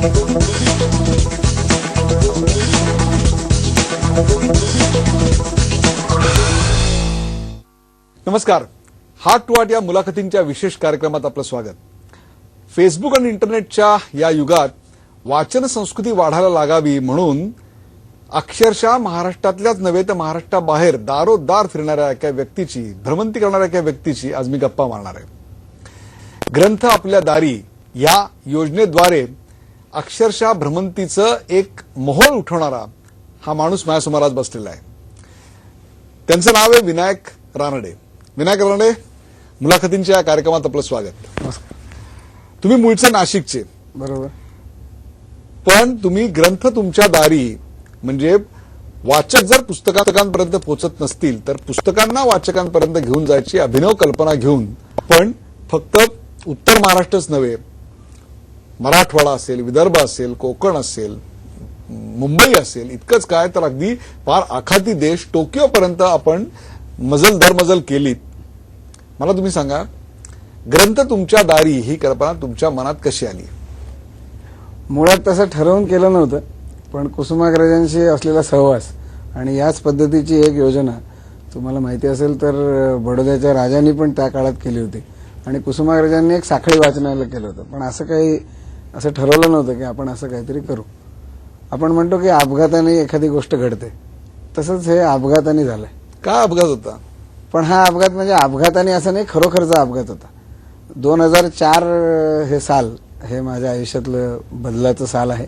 नमस्कार. Heart to heart या मुलाखतींच्या विशेष कार्यक्रमात आपलं स्वागत. फेसबुक आणि इंटरनेटच्या या युगात वाचन संस्कृती वाढायला लागावी म्हणून अक्षरशः महाराष्ट्रातल्याच नव्हे तर महाराष्ट्राबाहेर दारोदार फिरणाऱ्या एका व्यक्तीची, भ्रमंती करणाऱ्या एका व्यक्तीची आज मी गप्पा मारणार आहे. ग्रंथ आपल्या दारी या योजनेद्वारे अक्षरशः भ्रमंतीचं एक मोहोळ उठवणारा हा माणूस माझ्यासमोर आज बसलेला आहे. त्यांचं नाव आहे विनायक रानडे. विनायक रानडे, मुलाखतींच्या या कार्यक्रमात आपलं स्वागत. तुम्ही मूळचे नाशिकचे, बरोबर, पण तुम्ही ग्रंथ तुमच्या दारी म्हणजे वाचक जर पुस्तकांपर्यंत पोहोचत नसतील तर पुस्तकांना वाचकांपर्यंत घेऊन जायची अभिनव कल्पना घेऊन पण फक्त उत्तर महाराष्ट्रच नव्हे, मराठवाडा असेल, विदर्भ असेल, कोकण असेल, मुंबई असेल, इतकंच काय तर अगदी फार आखाती देश टोकियोपर्यंत आपण मजल दरमजल केलीत. मला तुम्ही सांगा, ग्रंथ तुमच्या दारी ही कल्पना तुमच्या मनात कशी आली? मुळात तसं ठरवून केलं नव्हतं, पण कुसुमाग्रजांशी असलेला सहवास आणि याच पद्धतीची एक योजना तुम्हाला माहिती असेल तर बडोद्याच्या राजांनी पण त्या काळात केली होती आणि कुसुमाग्रजांनी एक साखळी वाचनालय केलं होतं. पण असं ठरवलं नव्हतं की आपण असं काहीतरी करू. आपण म्हणतो की अपघाताने एखादी गोष्ट घडते, तसंच हे अपघाताने झालंय. काय अपघात होता? पण हा अपघात म्हणजे अपघाताने असं नाही, खरोखरचा अपघात होता. 2004 हे साल हे माझ्या आयुष्यातलं बदलाचं साल आहे.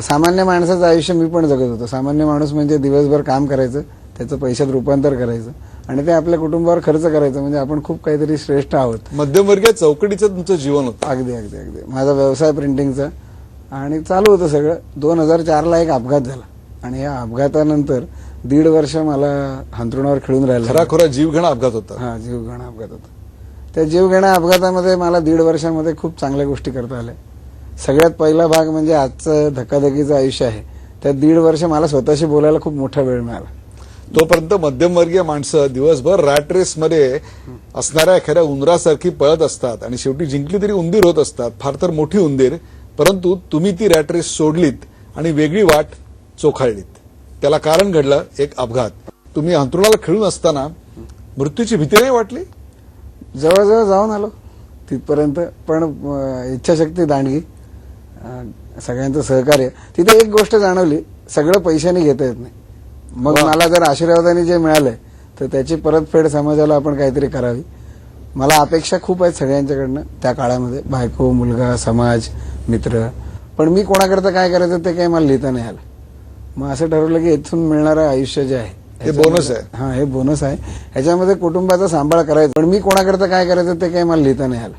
सामान्य माणसाचं आयुष्य मी पण जगत होतो. सामान्य माणूस म्हणजे दिवसभर काम करायचं, त्याचं पैशात रूपांतर करायचं आणि ते आपल्या कुटुंबावर खर्च करायचं, म्हणजे आपण खूप काहीतरी श्रेष्ठ आहोत. मध्यमवर्गीय चौकटीचं तुमचं जीवन होतं. अगदी अगदी अगदी. माझा व्यवसाय प्रिंटिंगचा आणि चालू होतं सगळं. 2004ला एक अपघात झाला आणि या अपघातानंतर 1.5 वर्ष मला अंथरुणावर खिळून राहिलं. खरा जीवघेणा अपघात होता. हा, जीवघेणा अपघात होता. त्या जीवघेणा अपघातामध्ये मला 1.5 वर्षामध्ये खूप चांगल्या गोष्टी करता आल्या. सगळ्यात पहिला भाग म्हणजे आजचं धकाधकीचं आयुष्य आहे, त्यात 1.5 वर्ष मला स्वतःशी बोलायला खूप मोठा वेळ मिळाला. तोपर्यंत मध्यमवर्गीय माणसं दिवसभर रॅट रेसमध्ये असणाऱ्या एखाद्या उंदरासारखी पळत असतात आणि शेवटी जिंकली तरी उंदीर होत असतात, फार तर मोठी उंदीर. परंतु तुम्ही ती रॅट रेस सोडलीत आणि वेगळी वाट चोखाळलीत. त्याला कारण घडलं एक अपघात. तुम्ही अंथरुणाला खिळून असताना मृत्यूची भीती नाही वाटली? जवळजवळ जाऊन आलो तिथपर्यंत, पण इच्छाशक्ती दांडगी, सगळ्यांचं सहकार्य. तिथे एक गोष्ट जाणवली, सगळं पैशाने घेता येत नाही. मग मला जर आशीर्वादाने जे मिळालंय तर त्याची परतफेड समाजाला आपण काहीतरी करावी. मला अपेक्षा खूप आहेत सगळ्यांच्याकडनं त्या काळामध्ये, बायको, मुलगा, समाज, मित्र. पण मी कोणाकरता काय करायचं ते काही मला लिहिता नाही आलं. मग असं ठरवलं की इथून मिळणारं आयुष्य जे आहे हे बोनस आहे. हा, हे बोनस आहे. ह्याच्यामध्ये कुटुंबाचा सांभाळ करायचा, पण मी कोणाकरता काय करायचं ते काही मला लिहिता नाही आलं.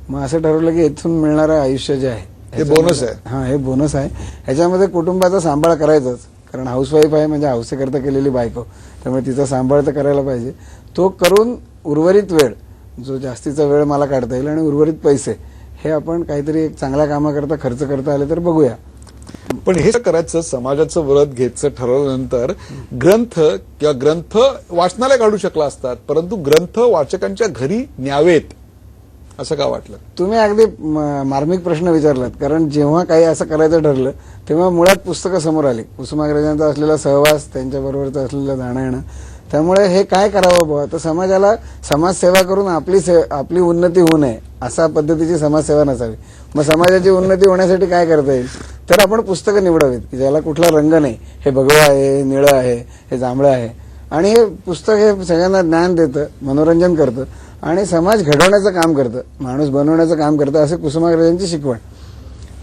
मग असं ठरवलं की इथून मिळणारं आयुष्य जे आहे हे बोनस आहे. हा, हे बोनस आहे. ह्याच्यामध्ये कुटुंबाचा सांभाळ करायचाच, कारण हाऊसवाईफ आहे म्हणजे हौसेकरता केलेली बायको, त्यामुळे तिचा सांभाळ तर करायला पाहिजे. तो करून उर्वरित वेळ, जो जास्तीचा वेळ मला काढता येईल आणि उर्वरित पैसे हे आपण काहीतरी एक चांगल्या कामाकरता खर्च करता आले तर बघूया. पण हे करायचं, समाजाचं व्रत घ्यायचं ठरवल्यानंतर ग्रंथ किंवा ग्रंथ वाचनालय काढू शकला असतात, परंतु ग्रंथ वाचकांच्या घरी न्यावेत असं का वाटलं? तुम्ही अगदी मार्मिक प्रश्न विचारलात. कारण जेव्हा काही असं करायचं ठरलं तेव्हा मुळात पुस्तकं समोर आली. कुसुमाग्रजांचा असलेला सहवास, त्यांच्याबरोबरचं असलेलं जाणं येणं, त्यामुळे हे काय करावं बुवा, तर समाजाला समाजसेवा करून आपली उन्नती होऊ नये अशा पद्धतीची समाजसेवा नसावी. मग समाजाची उन्नती होण्यासाठी काय करता येईल, तर आपण पुस्तकं निवडावीत की ज्याला कुठला रंग नाही, हे भगवा आहे, हे निळं आहे, हे जांभळं आहे, आणि हे पुस्तक हे सगळ्यांना ज्ञान देतं, मनोरंजन करतं आणि समाज घडवण्याचं काम करतं, माणूस बनवण्याचं काम करतं, असे कुसुमाग्रजांची शिकवण.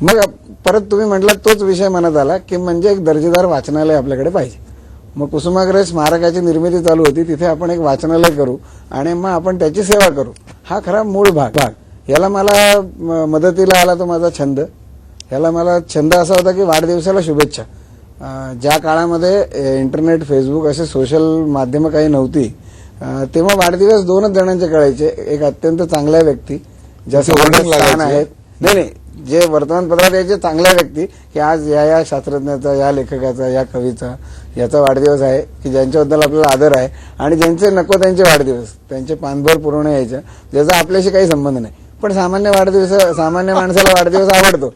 मग परत तुम्ही म्हटलात तोच विषय मनात आला की म्हणजे एक दर्जेदार वाचनालय आपल्याकडे पाहिजे. मग कुसुमाग्रज स्मारकाची निर्मिती चालू होती, तिथे आपण एक वाचनालय करू आणि मग आपण त्याची सेवा करू. हा खरा मूळ भाग. याला मला मदतीला आला तो माझा छंद. याला मला छंद असा होता की वाढदिवसाला शुभेच्छा. ज्या काळामध्ये इंटरनेट, फेसबुक असे सोशल माध्यमं काही नव्हती, तेव्हा वाढदिवस 2च जणांचे कळायचे. एक अत्यंत चांगल्या व्यक्ती, ज्याचे स्थान आहेत, नाही, जे वर्तमानपत्रात यायचे चांगल्या व्यक्ती की आज या शास्त्रज्ञाचा, या लेखकाचा, या कवीचा याचा वाढदिवस आहे, की ज्यांच्याबद्दल आपल्याला आदर आहे, आणि ज्यांचे नको त्यांचे वाढदिवस, त्यांचे पानभर पुरवणे यायच्या, ज्याचा आपल्याशी काही संबंध नाही. पण सामान्य माणसाला वाढदिवस आवडतो.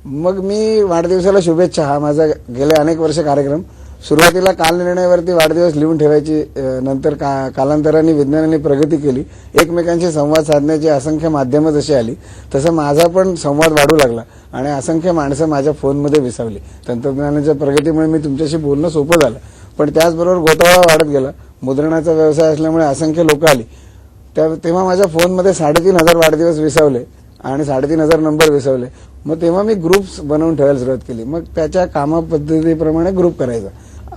मग मी वाढदिवसाला शुभेच्छा हा माझा गेले अनेक वर्ष कार्यक्रम. सुरुवातीला कालनिर्णयावरती वाढदिवस लिहून ठेवायची, नंतर कालांतराने विज्ञानाने प्रगती केली, एकमेकांशी संवाद साधण्याची असंख्य माध्यमं जशी आली तसं माझा पण संवाद वाढू लागला आणि असंख्य माणसं माझ्या फोनमध्ये विसावली. तंत्रज्ञानाच्या प्रगतीमुळे मी तुमच्याशी बोलणं सोपं झालं, पण त्याचबरोबर गोतावळा वाढत गेला. मुद्रणाचा व्यवसाय असल्यामुळे असंख्य लोक आली. तेव्हा माझ्या फोनमध्ये 3,500 वाढदिवस विसावले आणि 3,500 नंबर विसवले. मग तेव्हा मी ग्रुप्स बनवून ठेवायला सुरुवात केली. मग त्याच्या कामपद्धतीप्रमाणे ग्रुप करायचा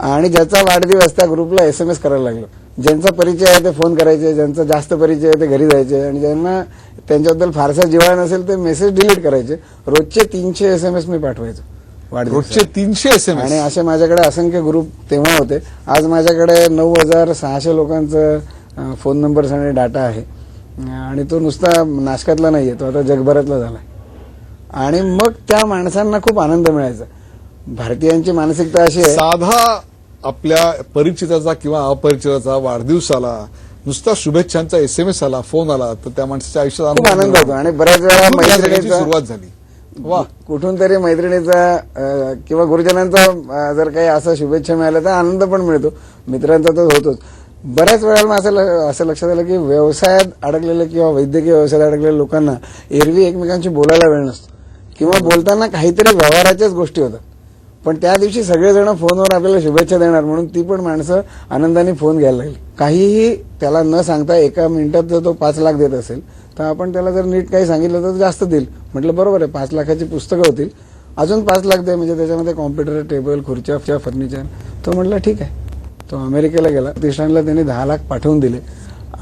आणि ज्याचा वाढदिवस त्या ग्रुपला SMS करायला लागलो. ज्यांचा परिचय आहे ते फोन करायचे, ज्यांचा जास्त परिचय आहे ते घरी जायचे आणि ज्यांना त्यांच्याबद्दल फारसा जिव्हाळा नसेल ते मेसेज डिलीट करायचे. रोजचे 300 SMS मी पाठवायचो रोजचे 300 SMS. आणि असे माझ्याकडे असंख्य ग्रुप तेव्हा होते. आज माझ्याकडे 9,600 लोकांचं फोन नंबर्स आणि डाटा आहे आणि तो नुसता नाशकातला नाहीये, तो आता जगभरातला झालाय. आणि मग त्या माणसांना खूप आनंद मिळायचा. भारतीयांची मानसिकता अशी आहे, साधा आपल्या परिचिताचा किंवा अपरिचिताचा वाढदिवसाला नुसता शुभेच्छांचा SMS आला, फोन आला तर त्या माणसाच्या आयुष्यात खूप आनंद होतो. आणि बऱ्याच वेळा म्हणून या सगळ्याची मैत्रिणीचा सुरुवात झाली. वा, कुठून तरी मैत्रिणीचा किंवा गुरुजनांचा जर काही असं शुभेच्छा मिळाल्या तर आनंद पण मिळतो. मित्रांचा तर होतोच. बऱ्याच वेळेला मला असं लक्षात आलं की व्यवसायात अडकलेले किंवा वैद्यकीय व्यवसायात अडकलेल्या लोकांना एरवी एकमेकांशी बोलायला वेळ नसतो किंवा बोलताना काहीतरी व्यवहाराच्याच गोष्टी होतात. पण त्या दिवशी सगळेजण फोनवर आपल्याला शुभेच्छा देणार म्हणून ती पण माणसं आनंदाने फोन घ्यायला लागली. काहीही त्याला न सांगता एका मिनिटात जर तो 5 लाख देत असेल तर आपण त्याला जर नीट काही सांगितलं तर जास्त देईल. म्हटलं बरोबर आहे, 5 लाखाची पुस्तकं होतील, अजून 5 लाख दे, म्हणजे त्याच्यामध्ये कॉम्प्युटर, टेबल, खुर्च्या, फर्निचर. तो म्हटलं ठीक आहे. तो अमेरिकेला गेला. प्रतिष्ठानला त्यांनी 10 लाख पाठवून दिले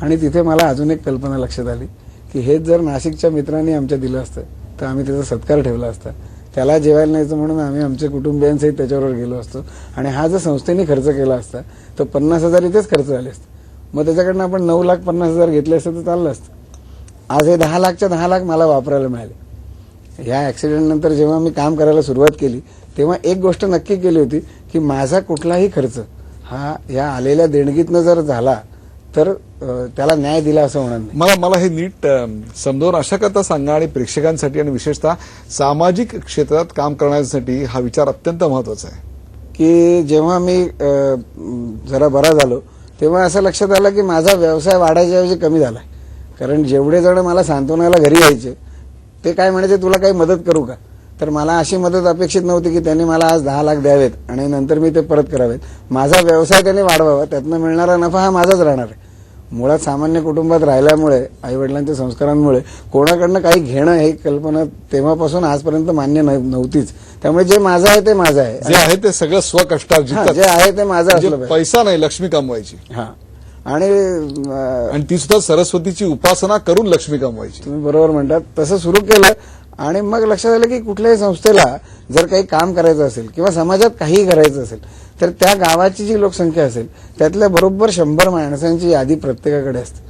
आणि तिथे मला अजून एक कल्पना लक्षात आली की हेच जर नाशिकच्या मित्रांनी आमच्या दिलं असतं तर आम्ही त्याचा सत्कार ठेवला असता. त्याला जेवायला न्यायचं म्हणून आम्ही आमच्या कुटुंबियांसहित त्याच्याबरोबर गेलो असतो आणि हा जर संस्थेने खर्च केला असता तर 50,000 इथेच खर्च झाले असते. मग त्याच्याकडनं आपण 9,50,000 घेतले असते तर चाललं असतं. आज हे 10 लाखच्या 10 लाख मला वापरायला मिळाले. ह्या ऍक्सिडेंट नंतर जेव्हा मी काम करायला सुरुवात केली तेव्हा एक गोष्ट नक्की केली होती की माझा कुठलाही खर्च हा या आलेल्या देणगीतनं जर झाला तर त्याला न्याय दिला असं होणार नाही. मला हे नीट समजावून अशा करता सांगा आणि प्रेक्षकांसाठी आणि विशेषतः सामाजिक क्षेत्रात काम करण्यासाठी हा विचार अत्यंत महत्वाचा आहे. की जेव्हा मी जरा बरा झालो तेव्हा असं लक्षात आलं की माझा व्यवसाय वाढायच्याऐवजी कमी झालाय. कारण जेवढे जण मला सांत्वनाला घरी यायचे ते काय म्हणायचे, तुला काही मदत करू का? तर मला अशी मदत अपेक्षित नव्हती की त्यांनी मला आज 10 लाख द्यावेत आणि नंतर मी ते परत करावेत. माझा व्यवसाय त्यांनी वाढवावा, त्यातनं मिळणारा नफा हा माझाच राहणार आहे. मुळात सामान्य कुटुंबात राहिल्यामुळे, आईवडिलांच्या संस्कारांमुळे कोणाकडनं काही घेणं ही कल्पना तेव्हापासून आजपर्यंत मान्य नव्हतीच. त्यामुळे जे माझं आहे ते माझं आहे, जे आहे ते सगळं स्वकष्टार्जित, जे आहे ते माझं असलं पाहिजे. पैसा नाही, लक्ष्मी कमवायची. हा, आणि ती सुद्धा सरस्वतीची उपासना करून लक्ष्मी कमवायची. तुम्ही बरोबर म्हणतात. तसं सुरू केलं आणि मग लक्षात आलं की कुठल्याही संस्थेला जर काही काम करायचं असेल किंवा समाजात काहीही करायचं असेल तर त्या गावाची जी लोकसंख्या असेल त्यातल्या बरोबर 100 माणसांची यादी प्रत्येकाकडे असते.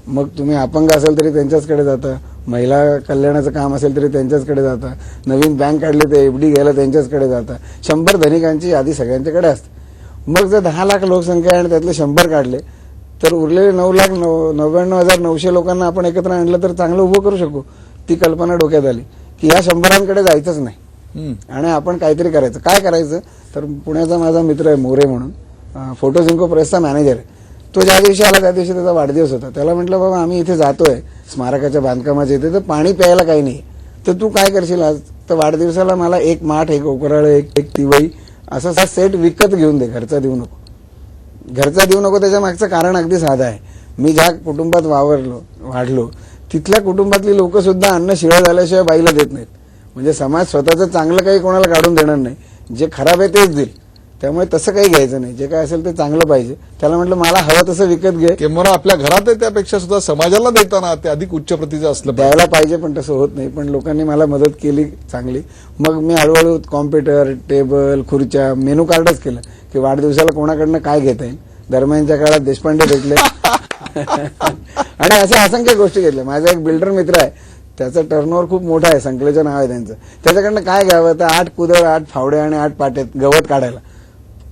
मग तुम्ही अपंग असेल तरी त्यांच्याचकडे जाता, महिला कल्याणाचं काम असेल तरी त्यांच्याचकडे जाता, नवीन बँक काढली तर FD घ्यायला त्यांच्याचकडे जाता. 100 धनिकांची यादी सगळ्यांच्याकडे असते. मग जर 10 लाख लोकसंख्या आहे आणि त्यातले 100 काढले तर उरलेले 9,99,900 लोकांना आपण एकत्र आणलं तर चांगलं उभं करू शकू. ती कल्पना डोक्यात आली की या 100कडे जायचंच नाही आणि आपण काहीतरी करायचं. काय करायचं तर पुण्याचा माझा मित्र आहे मोरे म्हणून, फोटोजिंको प्रेसचा मॅनेजर आहे. तो ज्या दिवशी आला त्या दिवशी त्याचा वाढदिवस होता. त्याला म्हटलं बाबा आम्ही इथे जातोय स्मारकाच्या बांधकामाच्या इथे, तर पाणी प्यायला काही नाही, तर तू काय करशील आज? तर वाढदिवसाला मला 1 माठ, 1 ओकराळ, 1 तिवई असा सेट विकत घेऊन दे, घरचा देऊ नको. घरचा देऊ नको त्याच्या मागचं कारण अगदी साधं आहे. मी ज्या कुटुंबात वाढलो तिथल्या कुटुंबातली लोक सुद्धा अन्न शिळं झाल्याशिवाय बाईला देत नाहीत. म्हणजे समाज स्वतःचं चांगलं काही कोणाला काढून देणार नाही, जे खराब आहे तेच देईल. त्यामुळे तसं काही घ्यायचं नाही, जे काय असेल ते चांगलं पाहिजे. त्याला म्हटलं मला हवं तसं विकत घे. किंवा आपल्या घरात आहे त्यापेक्षा सुद्धा समाजाला देताना ते अधिक उच्च प्रतीचं असलं द्यायला पाहिजे, पण तसं होत नाही. पण लोकांनी मला मदत केली चांगली. मग मी हळूहळू कॉम्प्युटर, टेबल, खुर्च्या, मेनू कार्डच केलं की वाढदिवसाला कोणाकडनं काय घेता येईल. दरम्यानच्या काळात देशपांडे भेटले आणि अशा असंख्य गोष्टी घेतल्या. माझा एक बिल्डर मित्र आहे, त्याचं टर्नओव्हर खूप मोठं आहे, संकलेचं नाव आहे त्यांचं. त्याच्याकडनं काय घ्यावं तर 8 कुदळ, 8 फावडे आणि 8 पाटे गवत काढायला.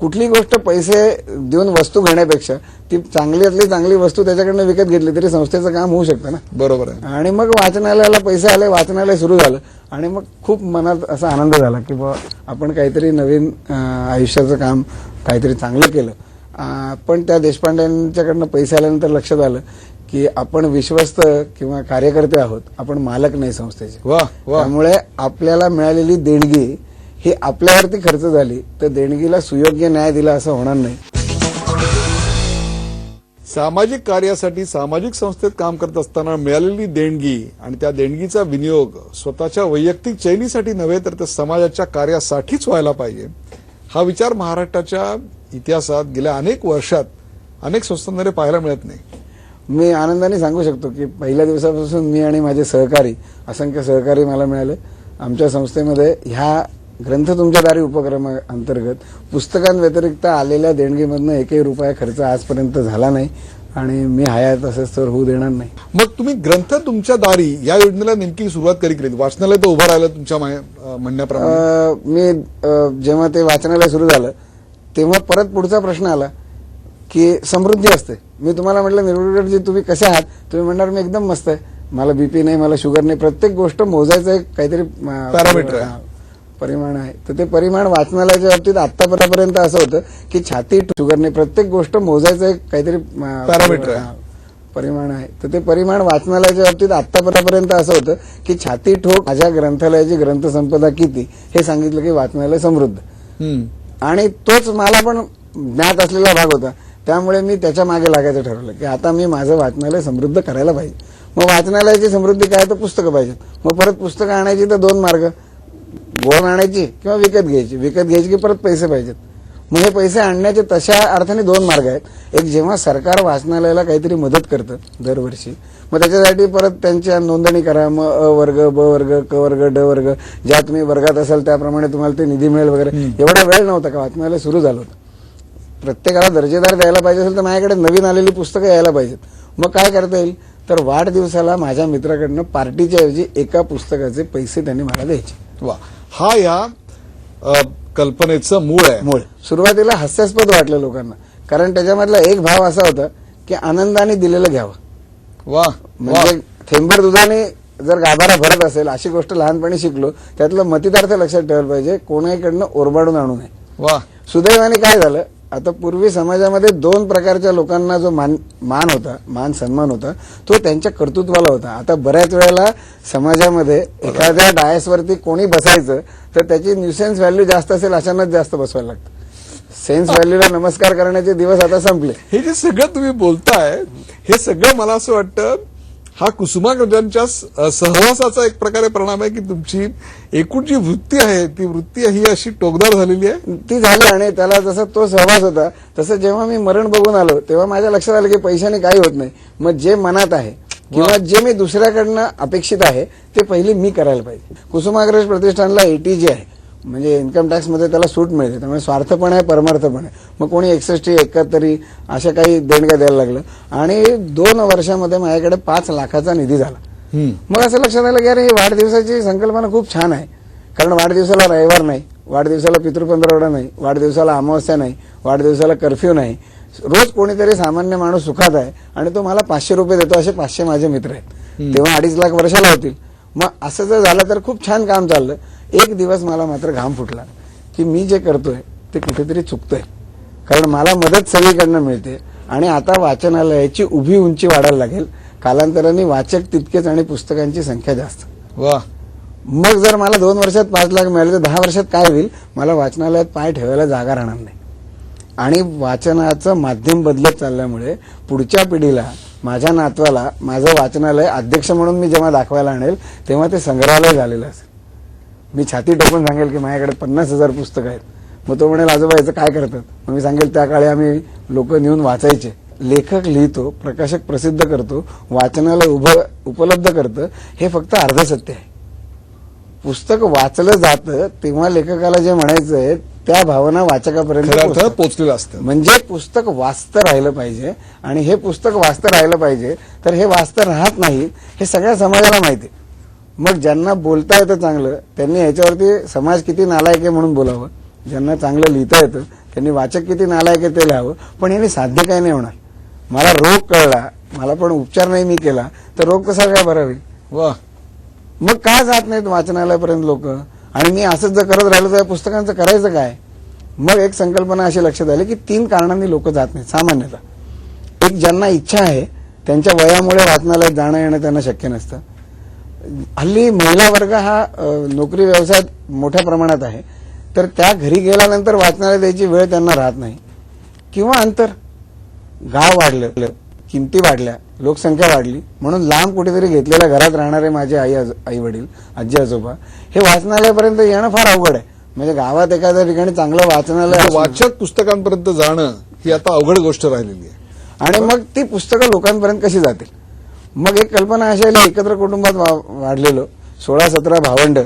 कुठली गोष्ट पैसे देऊन वस्तू घेण्यापेक्षा ती चांगल्यातली चांगली वस्तू त्याच्याकडनं विकत घेतली तरी संस्थेचं काम होऊ शकतं ना. बरोबर आहे. आणि मग वाचनालयाला पैसे आले, वाचनालय सुरू झालं आणि मग खूप मनात असा आनंद झाला की बुवा आपण काहीतरी नवीन आयुष्याचं काम काहीतरी चांगलं केलं. पण त्या देशपांड्यांच्याकडनं पैसे आल्यानंतर लक्षात आलं की आपण विश्वस्त किंवा कार्यकर्ते आहोत, आपण मालक नाही संस्थेचे. वा वा. त्यामुळे आपल्याला मिळालेली देणगी ही आपल्यावरती खर्च झाली तर देणगीला सुयोग्य न्याय दिला असं होणार नाही. सामाजिक कार्यासाठी सामाजिक संस्थेत काम करत असताना मिळालेली देणगी आणि त्या देणगीचा विनियोग स्वतःच्या वैयक्तिक चैनीसाठी नव्हे तर त्या समाजाच्या कार्यासाठीच व्हायला पाहिजे, हा विचार महाराष्ट्राच्या इतिहासात गेल्या अनेक वर्षात अनेक संस्थांमध्ये पाहायला मिळत नाही. मी आनंदाने सांगू शकतो की पहिल्या दिवसापासून मी आणि माझे सहकारी, असंख्य सहकारी मला मिळाले. आमच्या संस्थेमध्ये ह्या ग्रंथ तुमच्या दारी उपक्रमाअंतर्गत पुस्तकांव्यतिरिक्त आलेल्या देणगीमधनं एकही रुपया खर्च आजपर्यंत झाला नाही आणि मी हयात असेच तर होऊ देणार नाही. मग तुम्ही ग्रंथ तुमच्या दारी या योजनेला नेमकी सुरुवात कधी केली? वाचनालय तर उभं राहिलं तुमच्या म्हणण्याप्रमाणे. मी जेव्हा ते वाचनालय सुरू झालं तेव्हा परत पुढचा प्रश्न आला की समृद्धी असते. मी तुम्हाला म्हटलं निर्गुणजी तुम्ही कसे आहात, तुम्ही म्हणणार मी एकदम मस्त आहे, मला बीपी नाही, मला शुगर नाही. प्रत्येक गोष्ट मोजायचं एक काहीतरी पॅरामीटर आहे, परिमाण आहे. तर ते परिमाण वाचनालयाच्या बाबतीत आतापर्यंत असं होतं की छाती शुगर नाही, प्रत्येक गोष्ट मोजायचं एक काहीतरी पॅरामीटर आहे, परिमाण आहे. तर ते परिमाण वाचनालयाच्या बाबतीत आतापर्यंत असं होतं की छाती ठोक माझ्या ग्रंथालयाची ग्रंथसंपदा किती हे सांगितलं की वाचनालय समृद्ध. आणि तोच मला पण ज्ञात असलेला भाग होता, त्यामुळे मी त्याच्या मागे लागायचं ठरवलं की आता मी माझं वाचनालय समृद्ध करायला पाहिजे. मग वाचनालयाची समृद्धी काय, तर पुस्तकं पाहिजेत. मग परत पुस्तकं आणायची तर दोन मार्ग, गोळून आणायची किंवा विकत घ्यायची. विकत घ्यायची की परत पैसे पाहिजेत. मग हे पैसे आणण्याचे तशा अर्थाने दोन मार्ग आहेत. एक जेव्हा सरकार वाचनालयाला काहीतरी मदत करतं दरवर्षी, मग त्याच्यासाठी परत त्यांच्या नोंदणी करा, मग अ वर्ग, ब वर्ग, क वर्ग, ड वर्ग, ज्या तुम्ही वर्गात असाल त्याप्रमाणे तुम्हाला ते निधी मिळेल वगैरे. एवढा वेळ नव्हता का वाचनालय सुरू झालं होतं. प्रत्येकाला दर्जेदार द्यायला पाहिजे असेल तर माझ्याकडे नवीन आलेली पुस्तकं यायला पाहिजेत. मग काय करता येईल, तर वाढदिवसाला माझ्या मित्राकडनं पार्टीच्या ऐवजी एका पुस्तकाचे पैसे त्यांनी मला द्यायचे. वा, हा या कल्पनेचं मूळ आहे. सुरुवातीला हास्यास्पद वाटलं लोकांना, कारण त्याच्यामधला एक भाव असा होता की आनंदाने दिलेलं घ्यावं. वा, म्हणजे थेंबर दुधाने जर गाभारा भरत असेल अशी गोष्ट लहानपणी शिकलो. त्यातलं मतितार्थ लक्षात ठेवायला पाहिजे, कोणाकडनं ओरबाडून आणू नये. वा. सुदैवाने काय झालं, आता पूर्वी समाजामध्ये दोन प्रकारच्या लोकांना जो मान होता, मान सन्मान होता, तो त्यांच्या कर्तृत्वाला होता. आता बऱ्याच वेळेला समाजामध्ये एखाद्या डायसवरती कोणी बसायचं तर त्याची न्यूसेन्स व्हॅल्यू जास्त असेल अशांनाच जास्त बसवायला लागतं. सेन्स व्हॅल्यूला नमस्कार करण्याचे दिवस आता संपले. हे जे सगळं तुम्ही बोलताय हे सगळं मला असं वाटतं हा कुसुमाग्रजांच्या सहवासाचा एक प्रकारे परिणाम आहे की तुमची एकूण जी वृत्ती आहे ती वृत्ती ही अशी टोकदार झालेली आहे. ती झाली आणि त्याला जसा तो सहवास होता तसं जेव्हा मी मरण बघून आलो तेव्हा माझ्या लक्षात आलं की पैशाने काही होत नाही. मग जे मनात आहे किंवा जे मी दुसऱ्याकडनं अपेक्षित आहे ते पहिली मी करायला पाहिजे. कुसुमाग्रज प्रतिष्ठानला ATG आहे, म्हणजे इन्कम टॅक्समध्ये त्याला सूट मिळते. त्यामुळे स्वार्थ पण आहे, परमार्थ पण आहे. मग कोणी 61, 71 अशा काही देणग्या द्यायला लागलं आणि 2 वर्षामध्ये माझ्याकडे 5 लाखाचा निधी झाला. मग असं लक्षात आलं की अरे ही वाढदिवसाची संकल्पना खूप छान आहे, कारण वाढदिवसाला रविवार नाही, वाढदिवसाला पितृपंधरवडा नाही, वाढदिवसाला अमावस्या नाही, वाढदिवसाला कर्फ्यू नाही. रोज कोणीतरी सामान्य माणूस सुखात आहे आणि तो मला 500 रुपये देतो. असे 500 माझे मित्र आहेत. तेव्हा 2.5 लाख वर्षाला होतील. मग असं जर झालं तर खूप छान काम चाललं. एक दिवस मला मात्र घाम फुटला की मी जे करतोय ते कुठेतरी चुकतोय, कारण मला मदत सगळीकडनं मिळते आणि आता वाचनालयाची उभी उंची वाढायला लागेल. कालांतराने वाचक तितकेच आणि पुस्तकांची संख्या जास्त. वा. मग जर मला 2 वर्षात 5 लाख मिळाले तर 10 वर्षात काय होईल, मला वाचनालयात पाय ठेवायला जागा राहणार नाही. आणि वाचनाचं माध्यम बदलत चालल्यामुळे पुढच्या पिढीला, माझ्या नातवाला माझं वाचनालय अध्यक्ष म्हणून मी जेव्हा दाखवायला आणेल तेव्हा ते संग्रहालय झालेलं असेल. मी छाती टोकून सांगेल की माझ्याकडे 50,000 पुस्तकं आहेत. मग तो म्हणेल आजोबा याचं काय करतात. मग मी सांगेल त्या काळी आम्ही लोक नेऊन वाचायचे. लेखक लिहितो, प्रकाशक प्रसिद्ध करतो, वाचनालय उपलब्ध करतं, हे फक्त अर्ध सत्य आहे. पुस्तक वाचलं जातं तेव्हा लेखकाला जे म्हणायचं आहे त्या भावना वाचकापर्यंत पोहोचलेलं असतं. म्हणजे पुस्तक वाचतं राहिलं पाहिजे आणि हे पुस्तक वाचतं राहिलं पाहिजे. तर हे वाचतं राहत नाही हे सगळ्या समाजाला माहिती आहे. मग ज्यांना बोलता येतं चांगलं त्यांनी ह्याच्यावरती समाज किती नालायक आहे म्हणून बोलावं, ज्यांना चांगलं लिहिता येतं त्यांनी वाचक किती नालायक आहे ते लिहावं, पण यांनी साध्य काय नाही होणार. मला रोग कळला, मला पण उपचार नाही मी केला, तर रोग कसा काय बरा होईल. वा, मग का जात नाहीत वाचनालयापर्यंत लोक. आणि मी असंच जर करत राहिलो तर या पुस्तकांचं करायचं काय. मग एक संकल्पना अशी लक्षात आली की 3 कारणांनी लोक जात नाहीत सामान्यतः. एक, ज्यांना इच्छा आहे त्यांच्या वयामुळे वाचनालयात जाणं येणं त्यांना शक्य नसतं. हल्ली महिला वर्ग हा नोकरी व्यवसायात मोठ्या प्रमाणात आहे, तर त्या घरी गेल्यानंतर वाचनालय द्यायची वेळ त्यांना राहत नाही. किंवा अंतर, गाव वाढलं, किमती वाढल्या, लोकसंख्या वाढली, म्हणून लांब कुठेतरी घेतलेल्या घरात राहणारे माझे आई वडील, आजी आजोबा हे वाचनालयापर्यंत येणं फार अवघड आहे. म्हणजे गावात एखाद्या ठिकाणी चांगलं वाचनालय असणं, वाचक पुस्तकांपर्यंत जाणं ही आता अवघड गोष्ट राहिलेली आहे. आणि मग ती पुस्तकं लोकांपर्यंत कशी जातील. मग एक कल्पना अशी आली, एकत्र कुटुंबात वाढलेलो 16-17 भावंड,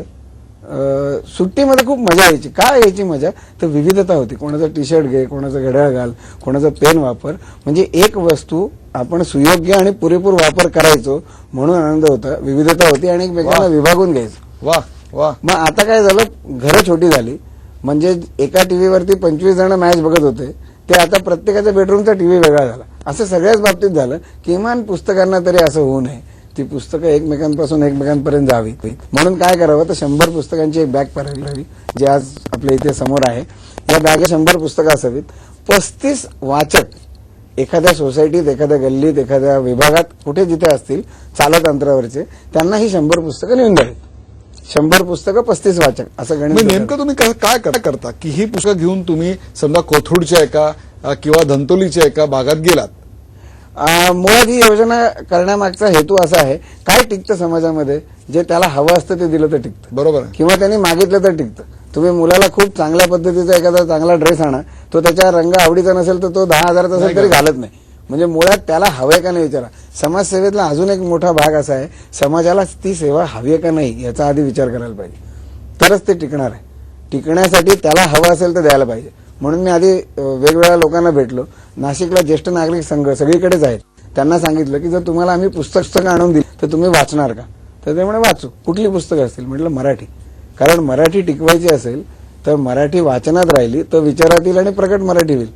सुट्टीमध्ये खूप मजा यायची. काय यायची मजा, तर विविधता होती. कोणाचं टी शर्ट घे, कोणाचं घड्याळ घाल, कोणाचं पेन वापर, म्हणजे एक वस्तू आपण सुयोग्य आणि पुरेपूर वापर करायचो म्हणून आनंद होता, विविधता होती आणि एकमेकांना विभागून घ्यायचो. वा वा. मग आता काय झालं, घरं छोटी झाली, म्हणजे एका टीव्हीवरती 25 जण मॅच बघत होते, ते आता प्रत्येकाच्या बेडरूमचा टीव्ही वेगळा झाला. असं सगळ्याच बाबतीत झालं. किमान पुस्तकांना तरी असं होऊ नये, ती पुस्तकं एकमेकांपासून एकमेकांपर्यंत जावी. म्हणून काय करावं, तर 100 पुस्तकांची एक बॅग पाठवली, जी आज आपल्या इथे समोर आहे. या बॅगेत 100 पुस्तकं असावीत. 35 वाचक एखाद्या सोसायटीत, एखाद्या गल्लीत, एखाद्या विभागात कुठे जिथे असतील चालत अंतरावरचे, त्यांना ही 100 पुस्तकं नेऊन द्यावीत. 100 पुस्तकं 35 वाचक असं गणित. नेमकं तुम्ही काय करता की ही पुस्तकं घेऊन तुम्ही समजा कोथरूडच्या एका किंवा धंतोलीच्या एका भागात गेलात. मुळात ही योजना करण्यामागचा हेतू असा आहे, काय टिकतं समाजामध्ये, जे त्याला हवं असतं ते दिलं तर टिकतं. बरोबर आहे. किंवा त्यांनी मागितलं तर टिकतं. तुम्ही मुलाला खूप चांगल्या पद्धतीचा एखादा चांगला ड्रेस आणा, तो त्याच्या रंग आवडीचा नसेल तर तो 10,000चा असेल तरी घालत नाही. म्हणजे मुळात त्याला हवंय का नाही विचारा. समाजसेवेतला अजून एक मोठा भाग असा आहे, समाजाला ती सेवा हवी आहे का नाही याचा आधी विचार करायला पाहिजे, तरच ते टिकणार आहे. टिकण्यासाठी त्याला हवं असेल तर द्यायला पाहिजे. म्हणून मी आधी वेगवेगळ्या लोकांना भेटलो. नाशिकला ज्येष्ठ नागरिक संघ सगळीकडेच आहेत. त्यांना सांगितलं की जर तुम्हाला आम्ही पुस्तकं आणून दिली तर तुम्ही वाचणार का. तर ते म्हणे वाचू. कुठली पुस्तकं असतील. म्हटलं मराठी. कारण मराठी टिकवायची असेल तर मराठी वाचनात राहिली तर विचारात येईल आणि प्रकट मराठी होईल.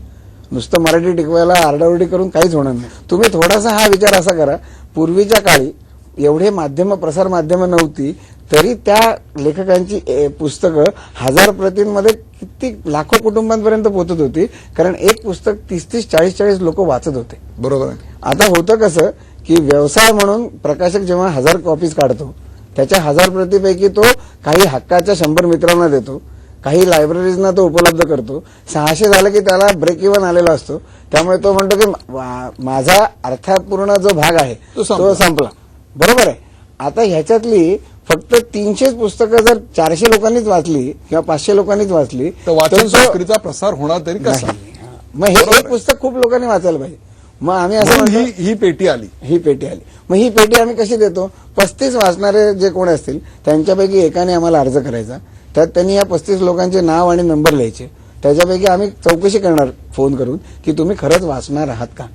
नुसतं मराठी टिकवायला आरडाओरडी करून काहीच होणार नाही. तुम्ही थोडासा हा विचार असा करा, पूर्वीच्या काळी एवढे प्रसार माध्यमं नव्हती, तरी त्या लेखकांची पुस्तकं 1000 प्रतींमध्ये किती लाखो कुटुंबांपर्यंत पोहोचत होती. कारण एक पुस्तक 30-30, 40-40 लोक वाचत होते. बरोबर आहे. आता होतं कसं की व्यवसाय म्हणून प्रकाशक जेव्हा 1000 कॉपीज काढतो, त्याच्या 1000 प्रतीपैकी तो काही हक्काच्या 100 मित्रांना देतो, काही लायब्ररीजना तो उपलब्ध करतो. 600 झालं की त्याला ब्रेक इव्हन आलेला असतो. त्यामुळे तो म्हणतो की माझा अर्थपूर्ण जो भाग आहे तो संपला. बरोबर आहे. आता ह्याच्यातली फक्त 300 पुस्तकं जर 400 लोकांनीच वाचली किंवा 500 लोकांनीच वाचली तर वाचन संस्कृतीचा प्रसार होणार तरी कसा. मग हे एक पुस्तक खूप लोकांनी वाचायला पाहिजे. मग आम्ही असं ही पेटी आली. मग ही पेटी आम्ही कशी देतो. 35 वाचणारे जे कोण असतील त्यांच्यापैकी एकाने आम्हाला अर्ज करायचा. त्यात त्यांनी या 35 लोकांचे नाव आणि नंबर लिहायचे. त्याच्यापैकी आम्ही चौकशी करणार फोन करून की तुम्ही खरंच वाचणार आहात का.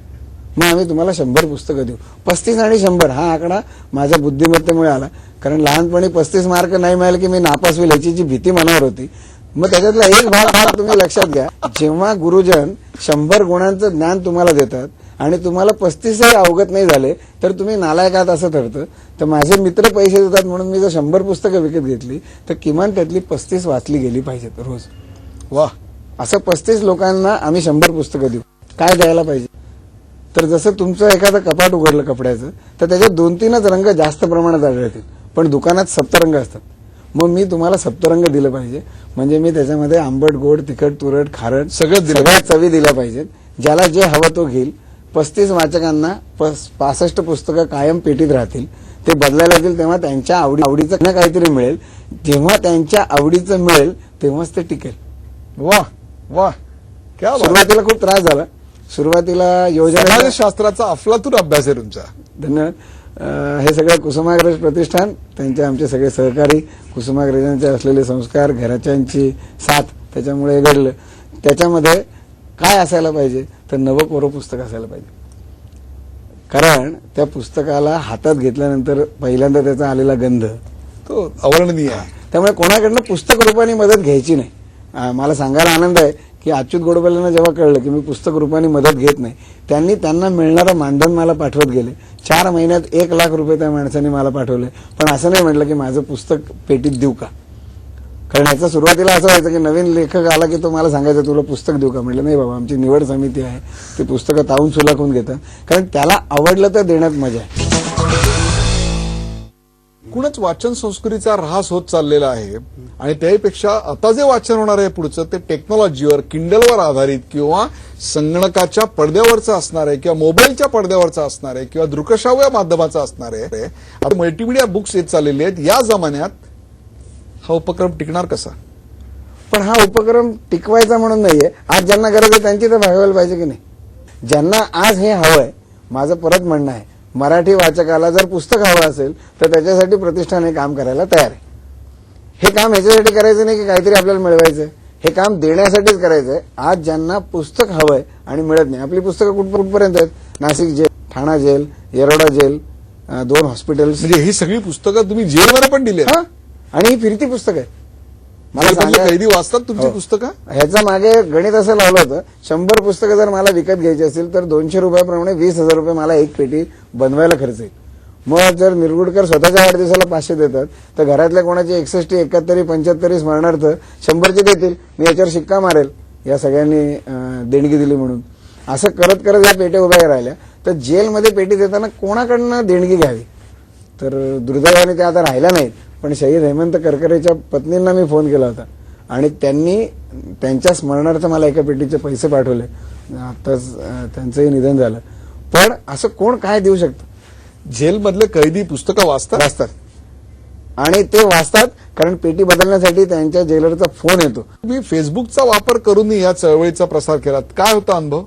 मग आम्ही तुम्हाला 100 पुस्तकं देऊ. 35 आणि 100 हा आकडा माझ्या बुद्धिमत्तेमुळे आला. कारण लहानपणी 35 मार्क नाही मिळाले की मी नापास होईल याची जी भीती मनावर होती. मग त्याच्यातला एक भाग तुम्ही लक्षात घ्या. जेव्हा गुरुजन 100 गुणांचं ज्ञान तुम्हाला देतात आणि तुम्हाला 35 अवगत नाही झाले तर तुम्ही नालायक आहात असं ठरतं. तर माझे मित्र पैसे देतात म्हणून मी जर 100 पुस्तकं विकत घेतली तर किमान त्यातली 35 वाचली गेली पाहिजेत रोज. वा. असं 35 लोकांना आम्ही 100 पुस्तकं देऊ. काय द्यायला पाहिजे, तर जसं तुमचं एखादं कपाट उघडलं कपड्याचं तर त्याच्यात 2-3च रंग जास्त प्रमाणात आढळतील, पण दुकानात सप्तरंग असतात. मग मी तुम्हाला सप्तरंग दिलं पाहिजे. म्हणजे मी त्याच्यामध्ये आंबट, गोड, तिखट, तुरट, खारट सगळ्या चवी दिल्या पाहिजेत. ज्याला जे हवं तो घेईल. 35 वाचकांना 65 पुस्तकं कायम पेटीत राहतील. ते बदलायला येतील तेव्हा त्यांच्या आवडीचं काहीतरी मिळेल. जेव्हा त्यांच्या आवडीचं मिळेल तेव्हाच ते टिकेल. वा वा. क्या बात. सुरुवातीला खूप त्रास झाला. सुरुवातीला समाजशास्त्राचा अफलातून अभ्यास आहे तुमचा. धन्यवाद. हे सगळं कुसुमाग्रज प्रतिष्ठान, त्यांचे आमचे सगळे सहकारी, कुसुमाग्रजांचे असलेले संस्कार, घराच्यांची साथ, त्याच्यामुळे घडलं. त्याच्यामध्ये काय असायला पाहिजे, तर नवकोरं पुस्तक असायला पाहिजे. कारण त्या पुस्तकाला हातात घेतल्यानंतर पहिल्यांदा त्याचा आलेला गंध तो अवर्णनीय आहे. त्यामुळे कोणाकडनं पुस्तक रूपाने मदत घ्यायची नाही. मला सांगायला आनंद आहे की अच्युत गोडबोलेंना जेव्हा कळलं की मी पुस्तक रूपाने मदत घेत नाही, त्यांनी त्यांना मिळणारं मानधन मला पाठवत गेले. 4 महिन्यात 1 लाख रुपये त्या माणसाने मला पाठवले. पण असं नाही म्हटलं की माझं पुस्तक पेटीत देऊ का, कारण याचा सुरुवातीला असं व्हायचं की नवीन लेखक आला की तो मला सांगायचा तुला पुस्तक देऊ का. म्हटलं नाही बाबा, आमची निवड समिती आहे, ते पुस्तकं तावून सुलाखून घेतं, कारण त्याला आवडलं तर देण्यात मजा आहे. एकूणच वाचन संस्कृतीचा ऱ्हास होत चाललेला आहे आणि त्यापेक्षा आता जे वाचन होणार आहे पुढचं ते टेक्नॉलॉजीवर, किंडलवर आधारित किंवा संगणकाच्या पडद्यावरचं असणार आहे किंवा मोबाईलच्या पडद्यावरचं असणार आहे किंवा दृकश्राव्य माध्यमाचं असणार आहे. आता मल्टीमीडिया बुक्स येत चाललेले आहेत. या जमान्यात हा उपक्रम टिकणार कसा? पण हा उपक्रम टिकवायचा म्हणून नाहीये. आज ज्यांना गरज आहे त्यांची तर भागवायला पाहिजे की नाही. ज्यांना आज हे हवंय, माझं परत म्हणणं आहे, मराठी वाचकाला जर पुस्तक हवं असेल तर त्याच्यासाठी प्रतिष्ठान हे काम करायला तयार आहे. हे काम ह्याच्यासाठी करायचं नाही की काहीतरी आपल्याला मिळवायचंय, हे काम देण्यासाठीच करायचंय. आज ज्यांना पुस्तक हवंय आणि मिळत नाही, आपली पुस्तकं कुठपर्यंत आहेत? नाशिक जेल, ठाणा जेल, येरवडा जेल, 2 हॉस्पिटल्स, म्हणजे ही सगळी पुस्तकं तुम्ही जेलमध्ये पण दिली आहेत. आणि ही फिरती पुस्तक आहे. मला जेलमधले सांगा, कैदी वाचतात तुमची हो. पुस्तकं? ह्याचा मागे गणित असं लावलं होतं, 100 पुस्तकं जर मला विकत घ्यायची असेल तर 200 रुपयाप्रमाणे 20,000 रुपये मला एक पेटी बनवायला खर्च येईल. मग जर निरगुडकर स्वतःच्या वाढदिवसाला 500 देतात तर घरातल्या कोणाची 61, 71, 75 स्मरणार्थ 100चे देतील. मी याच्यावर शिक्का मारेल या सगळ्यांनी देणगी दिली म्हणून. असं करत करत या पेट्या उभ्या राहिल्या. तर जेलमध्ये पेटी देताना कोणाकडनं देणगी घ्यावी? तर दुर्दैवाने त्या आता राहिल्या नाहीत. पण शहीद हेमंत करकरेच्या पत्नींना मी फोन केला होता आणि त्यांनी त्यांच्या स्मरणार्थ मला एका पेटीचे पैसे पाठवले. आताच त्यांचंही निधन झालं. पण असं कोण काय देऊ शकतं? जेलमधले कैदी पुस्तकं वाचतात आणि ते वाचतात कारण पेटी बदलण्यासाठी त्यांच्या जेलरचा फोन येतो. तुम्ही फेसबुकचा वापर करून या चळवळीचा प्रसार केलात. काय होता अनुभव?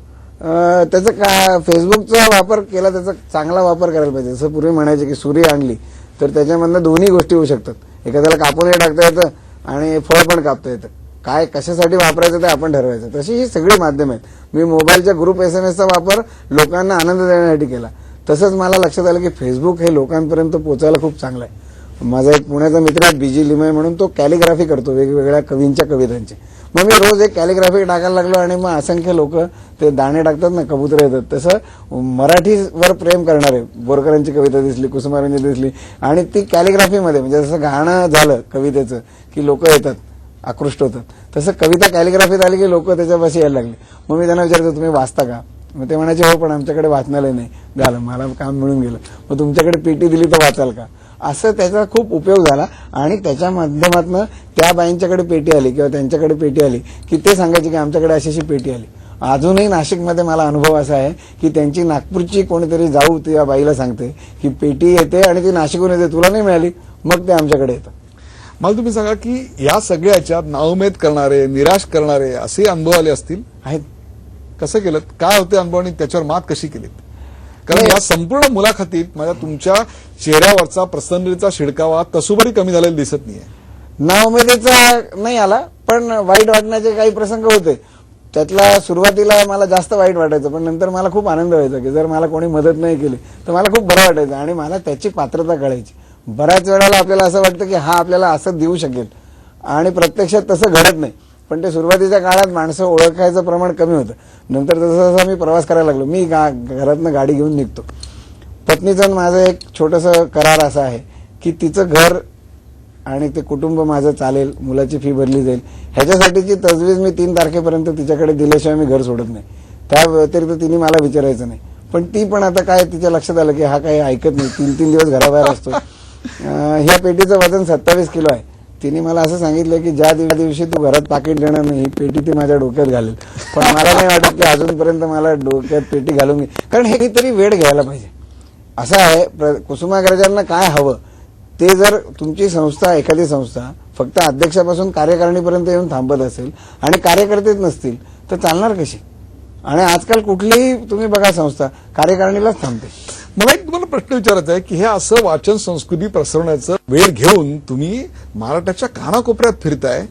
त्याचा का फेसबुकचा वापर केला, त्याचा चांगला वापर करायला पाहिजे. जसं पूर्वी म्हणायचे की सुरी आणली तर त्याच्यामधनं दोन्ही गोष्टी होऊ शकतात. एखाद्याला कापूनही टाकता येतं आणि फळ पण कापता येतं. काय कशासाठी वापरायचं ते आपण ठरवायचं. तशी ही सगळी माध्यम आहेत. मी मोबाईलच्या ग्रुप SMS चा वापर लोकांना आनंद देण्यासाठी केला. तसंच मला लक्षात आलं की फेसबुक हे लोकांपर्यंत पोहोचायला खूप चांगलं आहे. माझा एक पुण्याचा मित्र आहे BG लिमय म्हणून, तो कॅलिग्राफी करतो वेगवेगळ्या कवींच्या कवितांची. मग मी रोज एक कॅलिग्राफी टाकायला लागलो आणि मग असंख्य लोक ते दाणे टाकतात ना, कबूतर येतात. तसं मराठीवर प्रेम करणारे बोरकरांची कविता दिसली, कुसुमारांची दिसली आणि ती कॅलिग्राफीमध्ये म्हणजे जसं गाणं झालं कवितेचं की लोक येतात, आकृष्ट होतात, तसं कविता कॅलिग्राफीत आली की लोक त्याच्यापाशी यायला लागले. मग मी त्यांना विचारतो तुम्ही वाचता का? मग ते म्हणायचे हो, पण आमच्याकडे वाचनालय नाही. झालं, मला काम मिळून गेलं. मग तुमच्याकडे पेटी दिली तर वाचाल का? असं त्याचा खूप उपयोग झाला आणि त्याच्या माध्यमातून त्या बाईंच्याकडे पेटी आली किंवा त्यांच्याकडे पेटी आली की ते सांगायचे की आमच्याकडे अशी अशी पेटी आली. अजूनही नाशिकमध्ये मला अनुभव असा आहे की त्यांची नागपूरची कोणीतरी जाऊ त्या बाईला सांगते की पेटी येते आणि ती नाशिकहून येते, तुला नाही मिळाली, मग ते आमच्याकडे येतं. मला तुम्ही सांगा की या सगळ्याच्यात नाउमेद करणारे, निराश करणारे असे अनुभव आले असतील? आहेत. कसं केलं? काय होते अनुभव आणि त्याच्यावर मात कशी केलीत? कारण या संपूर्ण मुलाखतीत माझ्या तुमच्या चेहऱ्यावरचा प्रसन्नतेचा शिडकावा तसुभरी कमी झालेला दिसत नाहीये. नाउमेदीचा नाही आला, पण वाईट वाटण्याचे काही प्रसंग होते. त्यातला सुरुवातीला मला जास्त वाईट वाटायचं, पण नंतर मला खूप आनंद व्हायचा की जर मला कोणी मदत नाही केली तर मला खूप बरं वाटायचं आणि मला त्याची पात्रता कळायची. बऱ्याच वेळेला आपल्याला असं वाटतं की हा आपल्याला असं देऊ शकेल आणि प्रत्यक्षात तसं घडत नाही. पण ते सुरुवातीच्या काळात माणसं ओळखायचं प्रमाण कमी होतं. नंतर जसं जसं मी प्रवास करायला लागलो, मी घरातनं गाडी घेऊन निघतो. पत्नीचं माझं एक छोटंसं करार असं आहे की तिचं घर आणि ते कुटुंब माझं चालेल, मुलाची फी भरली जाईल, ह्याच्यासाठीची तजवीज मी 3 तारखेपर्यंत तिच्याकडे दिल्याशिवाय मी घर सोडत नाही. त्या व्यतिरिक्त तिने मला विचारायचं नाही. पण ती पण आता काय तिच्या लक्षात आलं की हा काही ऐकत नाही, 3-3 दिवस घराबाहेर असतो. ह्या पेटीचं वजन 27 किलो आहे. तिने मला असं सांगितलं की ज्या दिवशी तू घरात पाकिट देणार नाही, ही पेटी ती माझ्या डोक्यात घालेल. पण मला नाही वाटत की अजूनपर्यंत मला डोक्यात पेटी घालून घे, कारण हे तरी वेळ घ्यायला पाहिजे. असं आहे, कुसुमाग्रजांना काय हवं ते जर तुमची संस्था, एखादी संस्था फक्त अध्यक्षापासून कार्यकारिणीपर्यंत येऊन थांबत असेल आणि कार्यकर्तेच नसतील तर चालणार कशी? आणि आजकाल कुठलीही तुम्ही बघा संस्था कार्यकारिणीलाच थांबते. मला एक तुम्हाला प्रश्न विचारायचा आहे की हे असं वाचन संस्कृती पसरवण्याचं वेळ घेऊन तुम्ही महाराष्ट्राच्या कानाकोपऱ्यात फिरताय.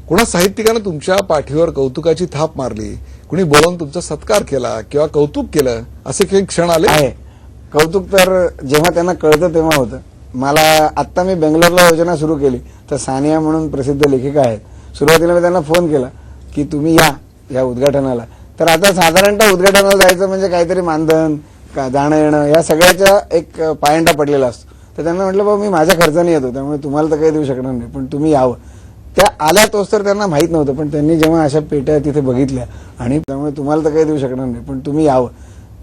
कोणा साहित्यिकानं तुमच्या पाठीवर कौतुकाची थाप मारली, कुणी बोलावून तुमचा सत्कार केला किंवा कौतुक केलं, असे काही क्षण आले? आहे. कौतुक तर जेव्हा त्यांना कळतं तेव्हा होतं. मला आत्ता मी बेंगलोरला योजना सुरू केली तर सानिया म्हणून प्रसिद्ध लेखिका आहेत. सुरुवातीला मी त्यांना फोन केला की तुम्ही या, या उद्घाटनाला, तर आता साधारणतः उद्घाटनाला जायचं म्हणजे काहीतरी मानधन जाणं येणं या सगळ्याचा एक पायंडा पडलेला असतो. तर त्यांना म्हटलं बाबा मी माझ्या खर्चाने येतो, त्यामुळे तुम्हाला तर काही देऊ शकणार नाही, पण तुम्ही यावं. त्या आल्या तोच तर त्यांना माहित नव्हतं, पण त्यांनी जेव्हा अशा पेट्या तिथे बघितल्या आणि त्यामुळे तुम्हाला तर काही देऊ शकणार नाही, पण तुम्ही यावं.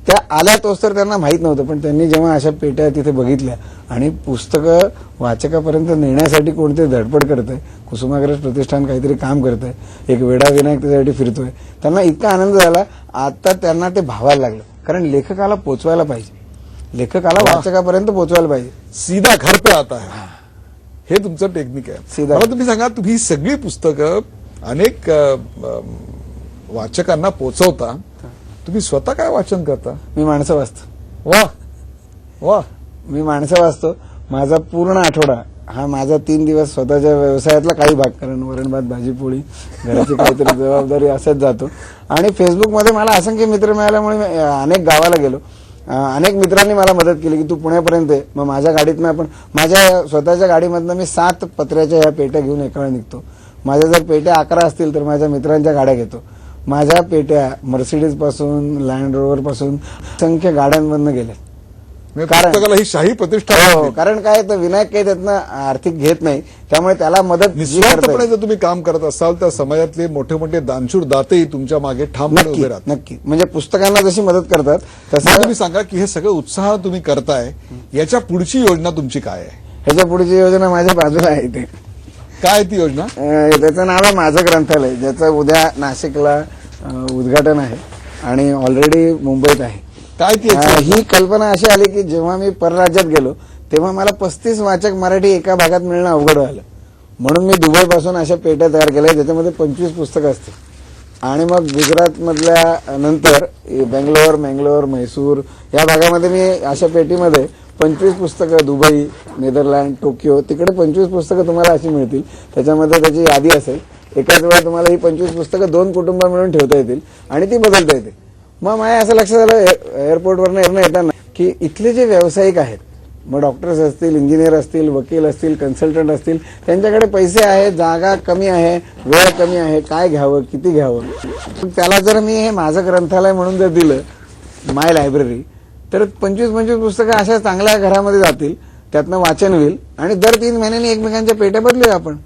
त्या आल्या तोच तर त्यांना माहित नव्हतं, पण त्यांनी जेव्हा अशा पेट्या तिथे बघितल्या आणि पुस्तकं वाचकापर्यंत नेण्यासाठी कोणते धडपड करत आहे, कुसुमाग्रज प्रतिष्ठान काहीतरी काम करत आहे, एक वेडा विनायक त्याच्यासाठी फिरतोय, त्यांना इतका आनंद झाला. आता त्यांना ते भावायला लागलं, कारण लेखकाला पोचवायला पाहिजे, लेखकाला वाचकापर्यंत पोचवायला पाहिजे. सीधा घर पे आता है, हे तुमचं टेक्निक आहे. सीधा. मला तुम्ही सांगा, तुम्ही ही सगळी पुस्तकं अनेक वाचकांना पोचवता, तुम्ही स्वतः काय वाचन करता? मी माणसं वाचतो. वा वा. मी माणसं वाचतो. माझा पूर्ण आठवडा हा माझा 3 दिवस स्वतःच्या व्यवसायातला काही भाग, कारण वरण भात भाजी पोळी घराची काहीतरी जबाबदारी असंच जातो. आणि फेसबुकमध्ये मला असंख्य मित्र मिळाल्यामुळे मी अनेक गावाला गेलो. अनेक मित्रांनी मला मदत केली की तू पुण्यापर्यंत आहे. मग माझ्या गाडीतनं आपण माझ्या स्वतःच्या गाडीमधनं मी 7 पत्र्याच्या ह्या पेट्या घेऊन एका वेळी निघतो. माझ्या जर पेट्या 11 असतील तर माझ्या मित्रांच्या गाड्या घेतो. माझ्या पेट्या मर्सिडीज पासून लँड रोव्हर पासून असंख्य गाड्यांमधनं गेल्या. पुस्तकाला ही शाही प्रतिष्ठा हो, कारण काय तर विनायक काही त्यातनं आर्थिक घेत नाही, त्यामुळे त्याला मदत जी करता निस्वार्थपणे येईल. जर तुम्ही काम करत असाल तर समाजातले मोठे मोठे दानशूर दातेही तुमच्या मागे ठामपणे नक्की उभे राहतात. नक्की, म्हणजे पुस्तकांना जशी मदत करतात मला तसं तुम्ही सांगा की हे सगळं उत्साह तुम्ही करताय, याच्या पुढची योजना तुमची काय आहे? ह्याच्या पुढची योजना माझ्या बाजूला आहे. ते काय ती योजना? त्याचं नाव आहे माझं ग्रंथालय, ज्याचं उद्या नाशिकला उद्घाटन आहे आणि ऑलरेडी मुंबईत आहे. काय ती ही कल्पना अशी आली की जेव्हा मी परराज्यात गेलो तेव्हा मला 35 वाचक मराठी एका भागात मिळणं अवघड झालं. म्हणून मी दुबईपासून अशा पेट्या तयार केल्या ज्याच्यामध्ये 25 पुस्तकं असतील. आणि मग गुजरातमधल्या नंतर बेंगलोर, म्हैसूर या भागामध्ये मी अशा पेटीमध्ये 25 पुस्तकं, दुबई, नेदरलँड, टोकियो, तिकडे 25 पुस्तकं तुम्हाला अशी मिळतील. त्याच्यामध्ये त्याची यादी असेल. एकाच वेळा तुम्हाला ही 25 पुस्तकं 2 कुटुंब मिळून ठेवता येतील आणि ती बदलता येते. मग माझ्या असं लक्षात आलं एअरपोर्टवरनं येताना की इथले जे व्यावसायिक आहेत, मग डॉक्टर्स असतील, इंजिनियर असतील, वकील असतील, कन्सल्टंट असतील, त्यांच्याकडे पैसे आहे, जागा कमी आहे, वेळ कमी आहे, काय घ्यावं, किती घ्यावं. त्याला जर मी हे माझं ग्रंथालय म्हणून जर दिलं, माय लायब्ररी, तर 25 पुस्तकं अशा चांगल्या घरामध्ये जातील, त्यातनं वाचन होईल आणि दर 3 महिन्यांनी एकमेकांच्या पेट्या बदलूया आपण.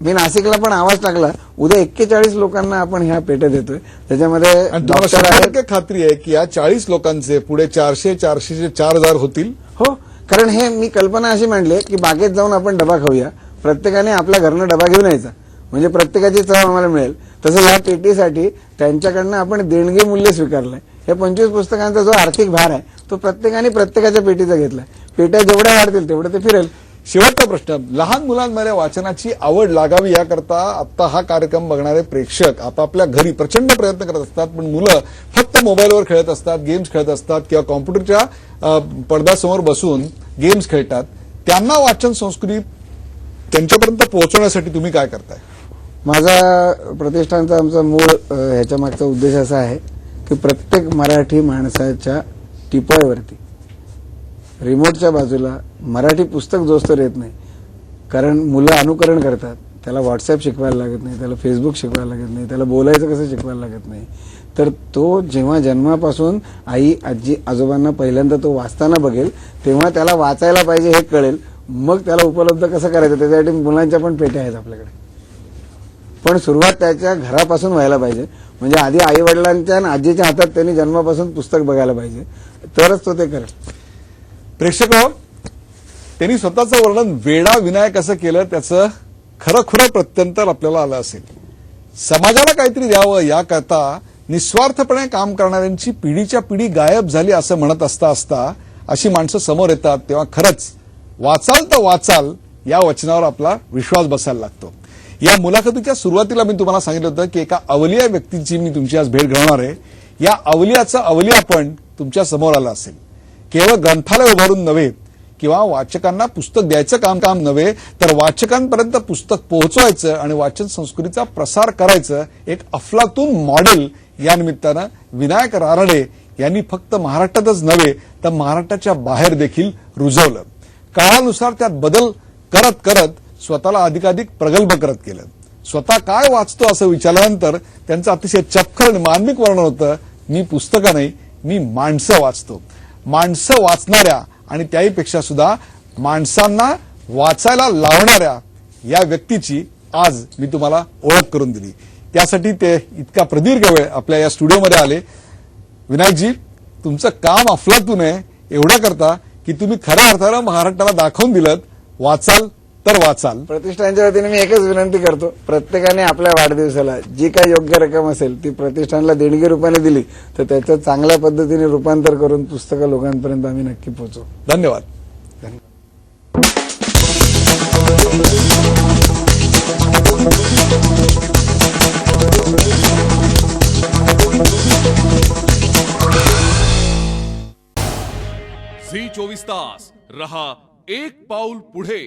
मी नाशिकला पण आवाज टाकला, उद्या 41 लोकांना आपण ह्या पेट्या देतोय. त्याच्यामध्ये डॉक्टर आहेत. 100% खात्री आहे की या 40 लोकांचे पुढे 400 4,000 होतील. हो, कारण हे मी कल्पना अशी मांडली की बागेत जाऊन आपण डबा खाऊया, प्रत्येकाने आपल्या घरनं डबा घेऊन यायचा, म्हणजे प्रत्येकाची चव आम्हाला मिळेल. तसं या पेटीसाठी त्यांच्याकडनं आपण देणगी मूल्य स्वीकारलंय. हे 25 पुस्तकांचा जो आर्थिक भार आहे तो प्रत्येकाने प्रत्येकाच्या पेटीचा घेतलाय. पेट्या जेवढ्या वाढतील तेवढं ते फिरेल. शेवटचा प्रश्न, लहान मुलांमध्ये वाचनाची आवड लागावी याकरता आता हा कार्यक्रम बघणारे प्रेक्षक आपापल्या घरी प्रचंड प्रयत्न करत असतात, पण मुलं फक्त मोबाईलवर खेळत असतात, गेम्स खेळत असतात किंवा कॉम्प्युटरच्या पडद्यासमोर बसून गेम्स खेळतात. त्यांना वाचन संस्कृती त्यांच्यापर्यंत पोहोचवण्यासाठी तुम्ही काय करताय? माझा प्रतिष्ठानचा आमचा मूळ ह्याच्या मागचा उद्देश असा आहे की प्रत्येक मराठी माणसाच्या टिपायावरती रिमोटच्या बाजूला मराठी पुस्तक जोस्तर येत नाही, कारण मुलं अनुकरण करतात. त्याला व्हॉट्सअप शिकवायला लागत नाही, त्याला फेसबुक शिकवायला लागत नाही, त्याला बोलायचं कसं शिकवायला लागत नाही. तर तो जेव्हा जन्मापासून आई, आजी, आजोबांना पहिल्यांदा तो वाचताना बघेल तेव्हा त्याला वाचायला पाहिजे हे कळेल. मग त्याला उपलब्ध कसं करायचं त्याच्यासाठी मुलांच्या पण पेट्या आहेत आपल्याकडे. पण सुरुवात त्याच्या घरापासून व्हायला पाहिजे. म्हणजे आधी आई वडिलांच्या आणि आजीच्या हातात त्यांनी जन्मापासून पुस्तक बघायला पाहिजे, तरच तो ते करेल. प्रेक्षक हो, त्यांनी स्वतःचं वर्णन वेडा विनायक असं केलं, त्याचं खरं प्रत्यंतर आपल्याला आलं असेल. समाजाला काहीतरी द्यावं याकरता निस्वार्थपणे काम करणाऱ्यांची पिढीच्या पिढी गायब झाली असं म्हणत असता अशी माणसं समोर येतात, तेव्हा खरंच वाचाल तर वाचाल या वचनावर आपला विश्वास बसायला लागतो. या मुलाखतीच्या सुरुवातीला मी तुम्हाला सांगितलं होतं की एका अवलिया व्यक्तीची मी तुमची आज भेट घेणार आहे. या अवलियाचा अवलियापण तुमच्या समोर आला असेल. केवळ ग्रंथालय उभारून नव्हे किंवा वाचकांना पुस्तक द्यायचं काम नव्हे, तर वाचकांपर्यंत पुस्तक पोहोचवायचं आणि वाचन संस्कृतीचा प्रसार करायचं एक अफलातून मॉडेल या निमित्तानं विनायक रानडे यांनी फक्त महाराष्ट्रातच नव्हे तर महाराष्ट्राच्या बाहेर देखील रुजवलं. काळानुसार त्यात बदल करत करत स्वतःला अधिकाधिक प्रगल्भ करत गेलं. स्वतः काय वाचतो असं विचारल्यानंतर त्यांचं अतिशय चपखल आणि मार्मिक वर्णन होतं, मी पुस्तकं नाही, मी माणसं वाचतो. माणसं वाचणाऱ्या आणि त्याहीपेक्षा सुद्धा माणसांना वाचायला लावणाऱ्या या व्यक्तीची आज मी तुम्हाला ओळख करून दिली. त्यासाठी ते इतका प्रदीर्घ वेळ आपल्या या स्टुडिओमध्ये आले. विनायकजी, तुमचं काम अफलातून आहे, एवढं करता की तुम्ही खऱ्या अर्थानं महाराष्ट्राला दाखवून दिलं, वाचाल तर वाचाल. प्रतिष्ठानच्या वतीने मी एकच विनंती करतो, प्रत्येकाने आपल्या वाढदिवसाला जी काही योग्य रक्कम असेल ती प्रतिष्ठानला देणगी रूपाने दिली तर त्याचं चांगल्या पद्धतीने रूपांतर करून पुस्तकं लोकांपर्यंत आम्ही नक्की पोहोचू. धन्यवाद. झी 24 तास रहा एक पाऊल पुढे.